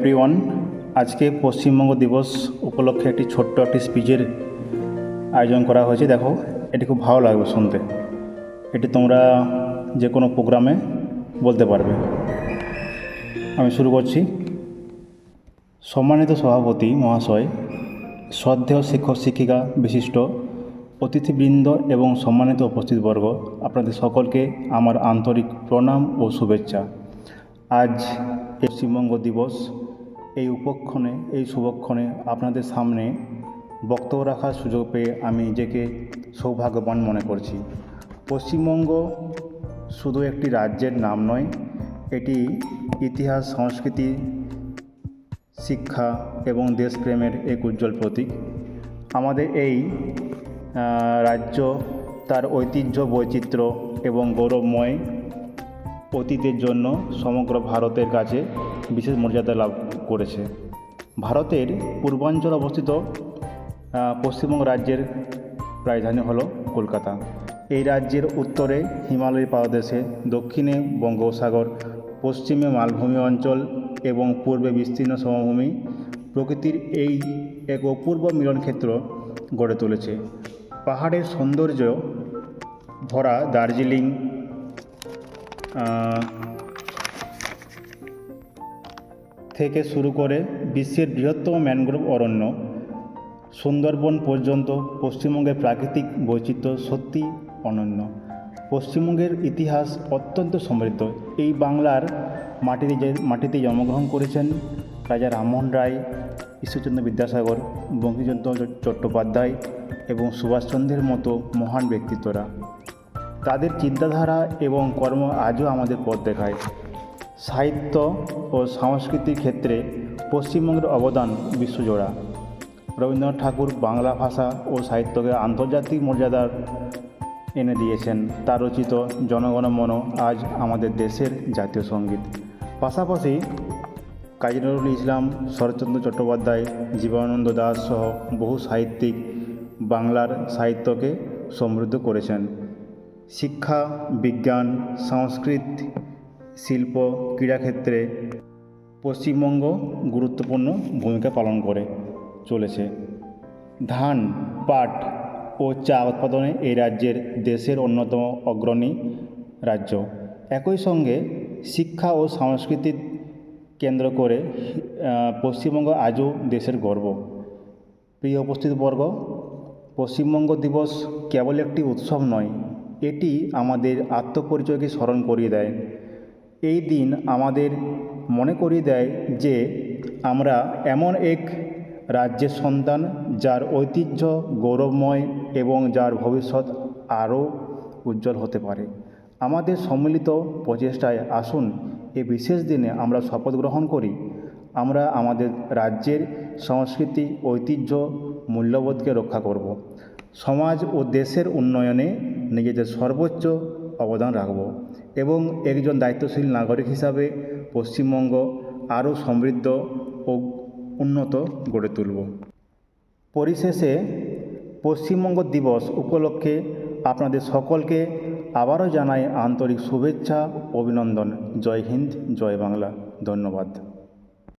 Everyone, আজকে পশ্চিমবঙ্গ দিবস উপলক্ষে একটি ছোট্ট একটি স্পিচের আয়োজন করা হয়েছে। দেখো, এটি খুব ভালো লাগবে শুনতে। এটি তোমরা যে কোনো প্রোগ্রামে বলতে পারবে। আমি শুরু করছি। সম্মানিত সভাপতি মহাশয়, শ্রদ্ধেয় শিক্ষক শিক্ষিকা, বিশিষ্ট অতিথিবৃন্দ এবং সম্মানিত উপস্থিতবর্গ, আপনাদের সকলকে আমার আন্তরিক প্রণাম ও শুভেচ্ছা। আজ পশ্চিমবঙ্গ দিবস, এই শুভক্ষণে আপনাদের সামনে বক্তব্য রাখার সুযোগ পেয়ে আমি নিজেকে সৌভাগ্যবান মনে করছি। পশ্চিমবঙ্গ শুধু একটি রাজ্যের নাম নয়, এটি ইতিহাস, সংস্কৃতি, শিক্ষা এবং দেশপ্রেমের এক উজ্জ্বল প্রতীক। আমাদের এই রাজ্য তার ঐতিহ্য, বৈচিত্র্য এবং গৌরবময় অতীতের জন্য সমগ্র ভারতের কাছে বিশেষ মর্যাদা লাভ করেছে। ভারতের পূর্বাঞ্চলে অবস্থিত পশ্চিমবঙ্গ রাজ্যের রাজধানী হলো কলকাতা। এই রাজ্যের উত্তরে হিমালয় পাদদেশে, দক্ষিণে বঙ্গোপসাগর, পশ্চিমে মালভূমি অঞ্চল এবং পূর্বে বিস্তীর্ণ সমভূমি প্রকৃতির এই এক অপূর্ব মিলনক্ষেত্র গড়ে তুলেছে। পাহাড়ের সৌন্দর্য ভরা দার্জিলিং থেকে শুরু করে বিশ্বের বৃহত্তম ম্যানগ্রোভ অরণ্য সুন্দরবন পর্যন্ত পশ্চিমবঙ্গের প্রাকৃতিক বৈচিত্র্য সত্যি অনন্য। পশ্চিমবঙ্গের ইতিহাস অত্যন্ত সমৃদ্ধ। এই বাংলার মাটিতে জন্মগ্রহণ করেছেন রাজা রামমোহন রায়, ঈশ্বরচন্দ্র বিদ্যাসাগর, বঙ্কিমচন্দ্র চট্টোপাধ্যায় এবং সুভাষচন্দ্রের মতো মহান ব্যক্তিত্বরা। তাদের চিন্তাধারা এবং কর্ম আজও আমাদের পথ দেখায়। সাহিত্য ও সংস্কৃতির ক্ষেত্রে পশ্চিমবঙ্গের অবদান বিশ্বজোড়া। রবীন্দ্রনাথ ঠাকুর বাংলা ভাষা ও সাহিত্যকে আন্তর্জাতিক মর্যাদার এনে দিয়েছেন। তার রচিত জনগণ মন আজ আমাদের দেশের জাতীয় সঙ্গীত। পাশাপাশি কাজী নজরুল ইসলাম, শরৎচন্দ্র চট্টোপাধ্যায়, জীবনানন্দ দাশ সহ বহু সাহিত্যিক বাংলার সাহিত্যকে সমৃদ্ধ করেছেন। শিক্ষা, বিজ্ঞান, সংস্কৃত, শিল্প, ক্রীড়াক্ষেত্রে পশ্চিমবঙ্গ গুরুত্বপূর্ণ ভূমিকা পালন করে চলেছে। ধান, পাট ও চা উৎপাদনে এই রাজ্যের দেশের অন্যতম অগ্রণী রাজ্য। একই সঙ্গে শিক্ষা ও সংস্কৃতি কেন্দ্র করে পশ্চিমবঙ্গ আজও দেশের গর্ব। প্রিয় উপস্থিতবর্গ, পশ্চিমবঙ্গ দিবস কেবল একটি উৎসব নয়, এটি আমাদের আত্মপরিচয়কে স্মরণ করিয়ে দেয়। এই দিন আমাদের মনে করিয়ে দেয় যে আমরা এমন এক রাজ্যের সন্তান যার ঐতিহ্য গৌরবময় এবং যার ভবিষ্যৎ আরও উজ্জ্বল হতে পারে। আমাদের সম্মিলিত প্রচেষ্টায় আসুন এই বিশেষ দিনে আমরা শপথ গ্রহণ করি, আমরা আমাদের রাজ্যের সংস্কৃতি, ঐতিহ্য, মূল্যবোধকে রক্ষা করব। সমাজ ও দেশের উন্নয়নে নিজেদের সর্বোচ্চ অবদান রাখব এবং একজন দায়িত্বশীল নাগরিক হিসাবে পশ্চিমবঙ্গ আরও সমৃদ্ধ ও উন্নত গড়ে তুলব। পরিশেষে পশ্চিমবঙ্গ দিবস উপলক্ষে আপনাদের সকলকে আবারও জানাই আন্তরিক শুভেচ্ছা, অভিনন্দন। জয় হিন্দ, জয় বাংলা। ধন্যবাদ।